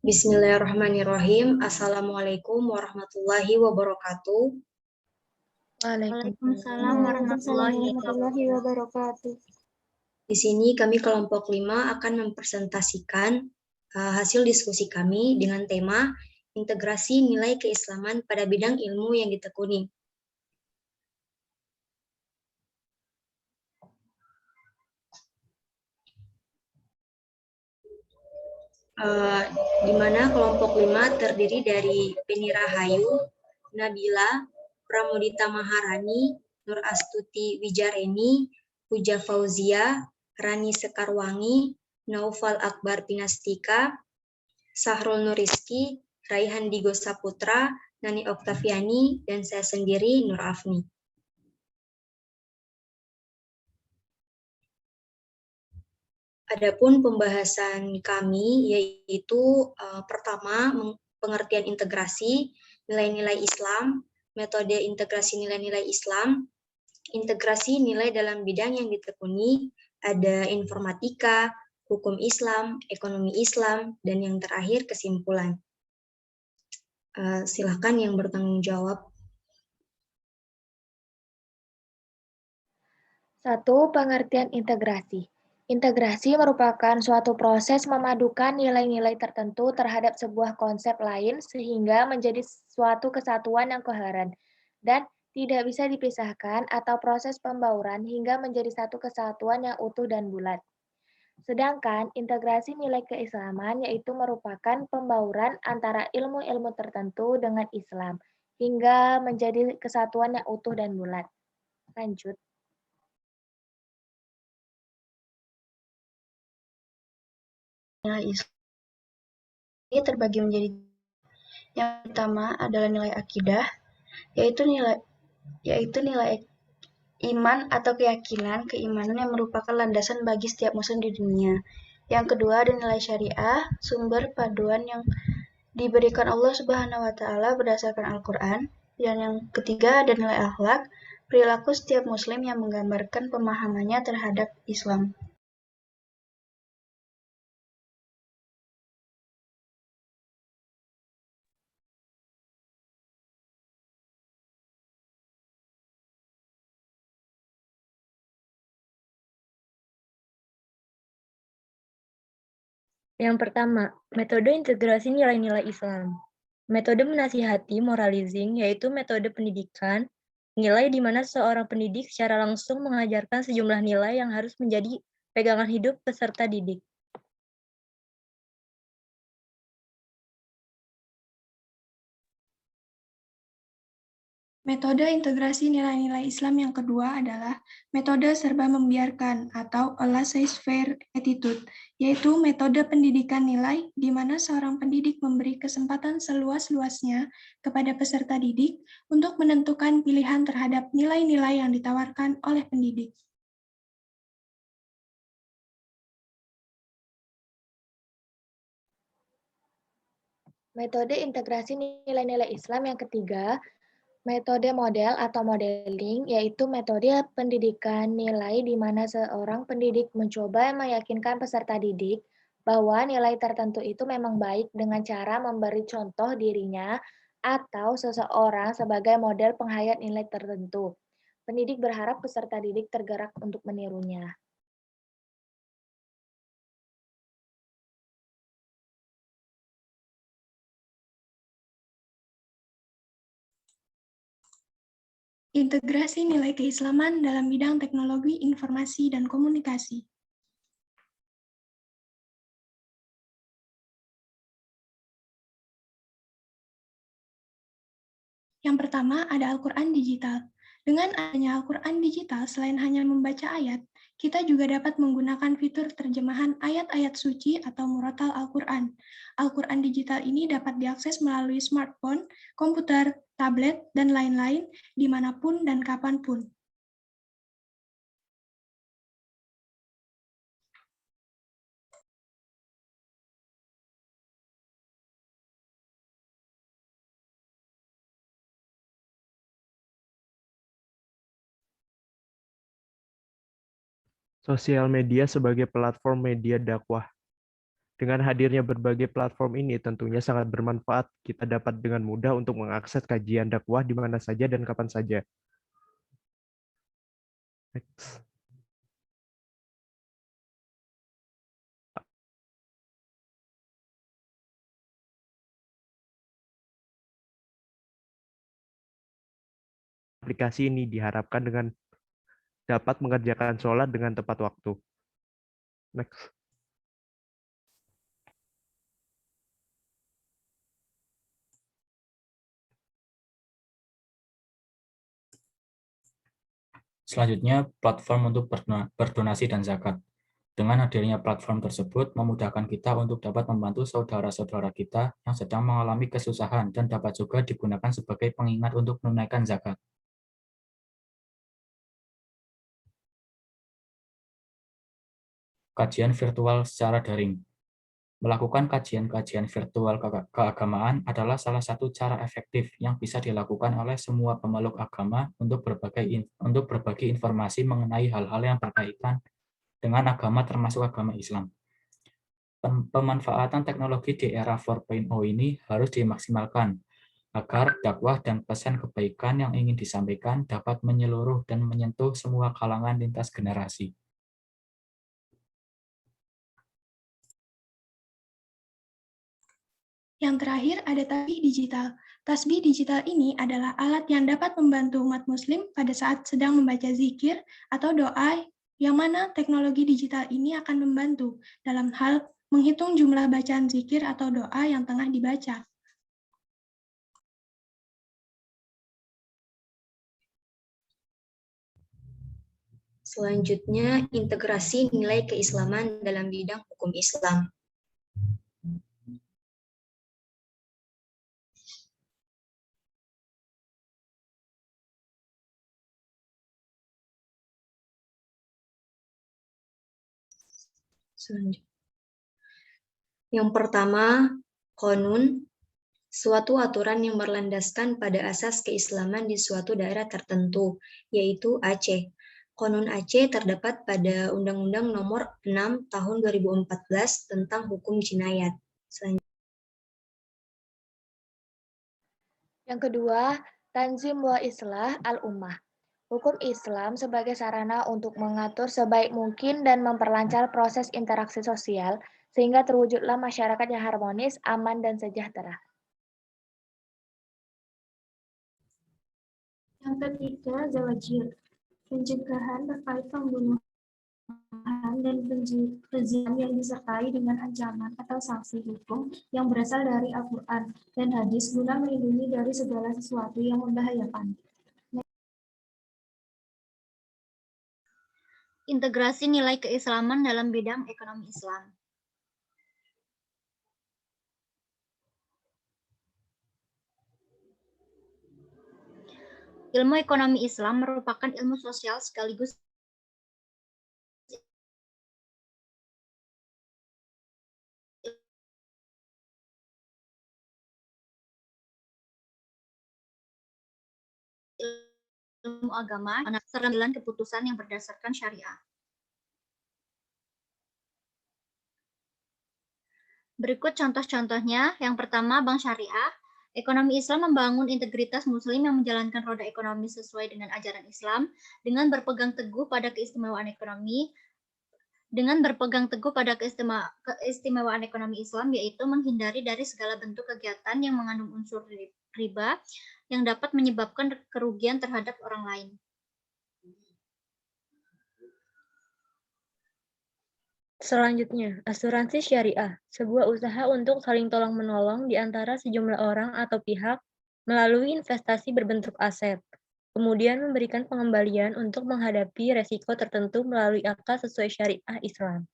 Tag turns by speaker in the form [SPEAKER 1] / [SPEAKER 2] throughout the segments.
[SPEAKER 1] Bismillahirrahmanirrahim. Assalamualaikum warahmatullahi wabarakatuh.
[SPEAKER 2] Waalaikumsalam warahmatullahi wabarakatuh.
[SPEAKER 1] Di sini kami kelompok 5 akan mempresentasikan hasil diskusi kami dengan tema integrasi nilai keislaman pada bidang ilmu yang ditekuni. Di mana kelompok 5 terdiri dari Penny Rahayu, Nabila, Pramudita Maharani, Nur Astuti Wijareni, Puja Fauzia, Rani Sekarwangi, Naufal Akbar Pinastika, Sahrul Nuriski, Raihan Digo Saputra, Nani Oktaviani, dan saya sendiri Nur Afni. Adapun pembahasan kami yaitu pertama pengertian integrasi, nilai-nilai Islam, metode integrasi nilai-nilai Islam, integrasi nilai dalam bidang yang ditekuni, ada informatika, hukum Islam, ekonomi Islam, dan yang terakhir kesimpulan. Silakan yang bertanggung jawab.
[SPEAKER 2] 1. Pengertian integrasi. Integrasi merupakan suatu proses memadukan nilai-nilai tertentu terhadap sebuah konsep lain sehingga menjadi suatu kesatuan yang koheren dan tidak bisa dipisahkan atau proses pembauran hingga menjadi satu kesatuan yang utuh dan bulat. Sedangkan integrasi nilai keislaman yaitu merupakan pembauran antara ilmu-ilmu tertentu dengan Islam hingga menjadi kesatuan yang utuh dan bulat. Lanjut.
[SPEAKER 3] Nilai Islam ini terbagi menjadi yang pertama adalah nilai akidah, yaitu nilai iman atau keyakinan, keimanan yang merupakan landasan bagi setiap muslim di dunia. Yang kedua ada nilai syariah, sumber paduan yang diberikan Allah Subhanahu wa taala berdasarkan Al-Qur'an. Dan yang ketiga ada nilai akhlak, perilaku setiap muslim yang menggambarkan pemahamannya terhadap Islam.
[SPEAKER 4] Yang pertama, metode integrasi nilai-nilai Islam. Metode menasihati moralizing yaitu metode pendidikan, nilai di mana seorang pendidik secara langsung mengajarkan sejumlah nilai yang harus menjadi pegangan hidup peserta didik.
[SPEAKER 5] Metode integrasi nilai-nilai Islam yang kedua adalah metode serba membiarkan atau a laissez-faire attitude, yaitu metode pendidikan nilai di mana seorang pendidik memberi kesempatan seluas-luasnya kepada peserta didik untuk menentukan pilihan terhadap nilai-nilai yang ditawarkan oleh pendidik.
[SPEAKER 2] Metode integrasi nilai-nilai Islam yang ketiga, metode model atau modeling, yaitu metode pendidikan nilai di mana seorang pendidik mencoba meyakinkan peserta didik bahwa nilai tertentu itu memang baik dengan cara memberi contoh dirinya atau seseorang sebagai model penghayat nilai tertentu. Pendidik berharap peserta didik tergerak untuk menirunya.
[SPEAKER 5] Integrasi nilai keislaman dalam bidang teknologi, informasi, dan komunikasi. Yang pertama ada Al-Quran digital. Dengan adanya Al-Quran digital, selain hanya membaca ayat, kita juga dapat menggunakan fitur terjemahan ayat-ayat suci atau murotal Al-Quran. Al-Quran digital ini dapat diakses melalui smartphone, komputer, tablet, dan lain-lain, dimanapun dan kapanpun.
[SPEAKER 6] Sosial media sebagai platform media dakwah. Dengan hadirnya berbagai platform ini tentunya sangat bermanfaat. Kita dapat dengan mudah untuk mengakses kajian dakwah di mana saja dan kapan saja. Next. Aplikasi ini diharapkan dengan dapat mengerjakan sholat dengan tepat waktu. Next.
[SPEAKER 7] Selanjutnya, platform untuk berdonasi dan zakat. Dengan hadirnya platform tersebut, memudahkan kita untuk dapat membantu saudara-saudara kita yang sedang mengalami kesusahan dan dapat juga digunakan sebagai pengingat untuk menunaikan zakat. Kajian virtual secara daring. Melakukan kajian-kajian virtual keagamaan adalah salah satu cara efektif yang bisa dilakukan oleh semua pemeluk agama untuk berbagi informasi mengenai hal-hal yang berkaitan dengan agama termasuk agama Islam. Pemanfaatan teknologi di era 4.0 ini harus dimaksimalkan agar dakwah dan pesan kebaikan yang ingin disampaikan dapat menyeluruh dan menyentuh semua kalangan lintas generasi.
[SPEAKER 5] Yang terakhir ada tasbih digital. Tasbih digital ini adalah alat yang dapat membantu umat muslim pada saat sedang membaca zikir atau doa, yang mana teknologi digital ini akan membantu dalam hal menghitung jumlah bacaan zikir atau doa yang tengah dibaca.
[SPEAKER 1] Selanjutnya, integrasi nilai keislaman dalam bidang hukum Islam. Yang pertama, qanun, suatu aturan yang berlandaskan pada asas keislaman di suatu daerah tertentu, yaitu Aceh. Qanun Aceh terdapat pada Undang-Undang Nomor 6 Tahun 2014 tentang Hukum Jinayat.
[SPEAKER 2] Yang kedua, Tanzim wa Islah al-Ummah. Hukum Islam sebagai sarana untuk mengatur sebaik mungkin dan memperlancar proses interaksi sosial sehingga terwujudlah masyarakat yang harmonis, aman, dan sejahtera.
[SPEAKER 8] Yang ketiga, zawajir, pencegahan terkait pembunuhan dan perzinahan yang disertai dengan ancaman atau sanksi hukum yang berasal dari Al-Quran dan hadis guna melindungi dari segala sesuatu yang membahayakan.
[SPEAKER 9] Integrasi nilai keislaman dalam bidang ekonomi Islam. Ilmu ekonomi Islam merupakan ilmu sosial sekaligus ilmu agama, serta keputusan yang berdasarkan syariah. Berikut contoh-contohnya. Yang pertama, bank syariah. Ekonomi Islam membangun integritas muslim yang menjalankan roda ekonomi sesuai dengan ajaran Islam dengan berpegang teguh pada keistimewaan ekonomi Islam, yaitu menghindari dari segala bentuk kegiatan yang mengandung unsur riba yang dapat menyebabkan kerugian terhadap orang lain.
[SPEAKER 4] Selanjutnya, asuransi syariah, sebuah usaha untuk saling tolong-menolong di antara sejumlah orang atau pihak melalui investasi berbentuk aset, kemudian memberikan pengembalian untuk menghadapi resiko tertentu melalui akad sesuai syariah Islam.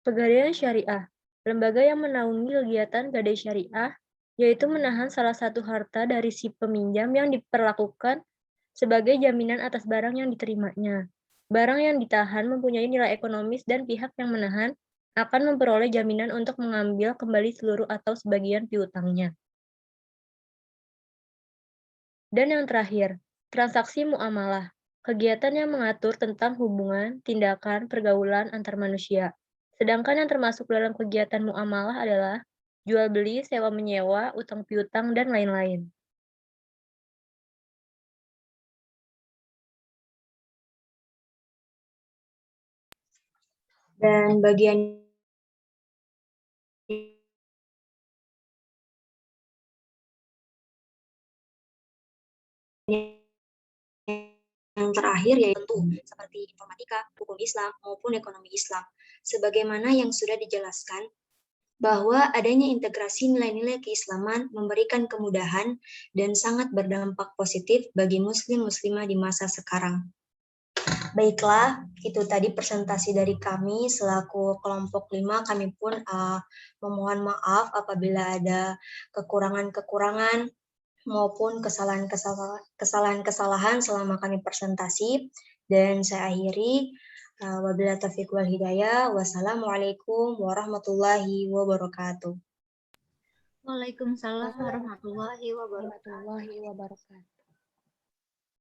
[SPEAKER 4] Pegadaian syariah, lembaga yang menaungi kegiatan gadai syariah, yaitu menahan salah satu harta dari si peminjam yang diperlakukan sebagai jaminan atas barang yang diterimanya. Barang yang ditahan mempunyai nilai ekonomis dan pihak yang menahan akan memperoleh jaminan untuk mengambil kembali seluruh atau sebagian piutangnya. Dan yang terakhir, transaksi muamalah. kegiatan yang mengatur tentang hubungan, tindakan, pergaulan antar manusia. Sedangkan yang termasuk dalam kegiatan muamalah adalah jual beli, sewa menyewa, utang piutang, dan lain-lain.
[SPEAKER 1] Dan bagian yang terakhir yaitu seperti informatika, hukum Islam, maupun ekonomi Islam. Sebagaimana yang sudah dijelaskan, bahwa adanya integrasi nilai-nilai keislaman memberikan kemudahan dan sangat berdampak positif bagi muslim-muslimah di masa sekarang. Baiklah, itu tadi presentasi dari kami selaku kelompok 5. Kami pun memohon maaf apabila ada kekurangan-kekurangan maupun kesalahan-kesalahan selama kami presentasi. Dan saya akhiri, wabillahi taufiq wal hidayah. Wassalamualaikum warahmatullahi wabarakatuh.
[SPEAKER 9] Waalaikumsalam warahmatullahi wabarakatuh.
[SPEAKER 2] Warahmatullahi wabarakatuh.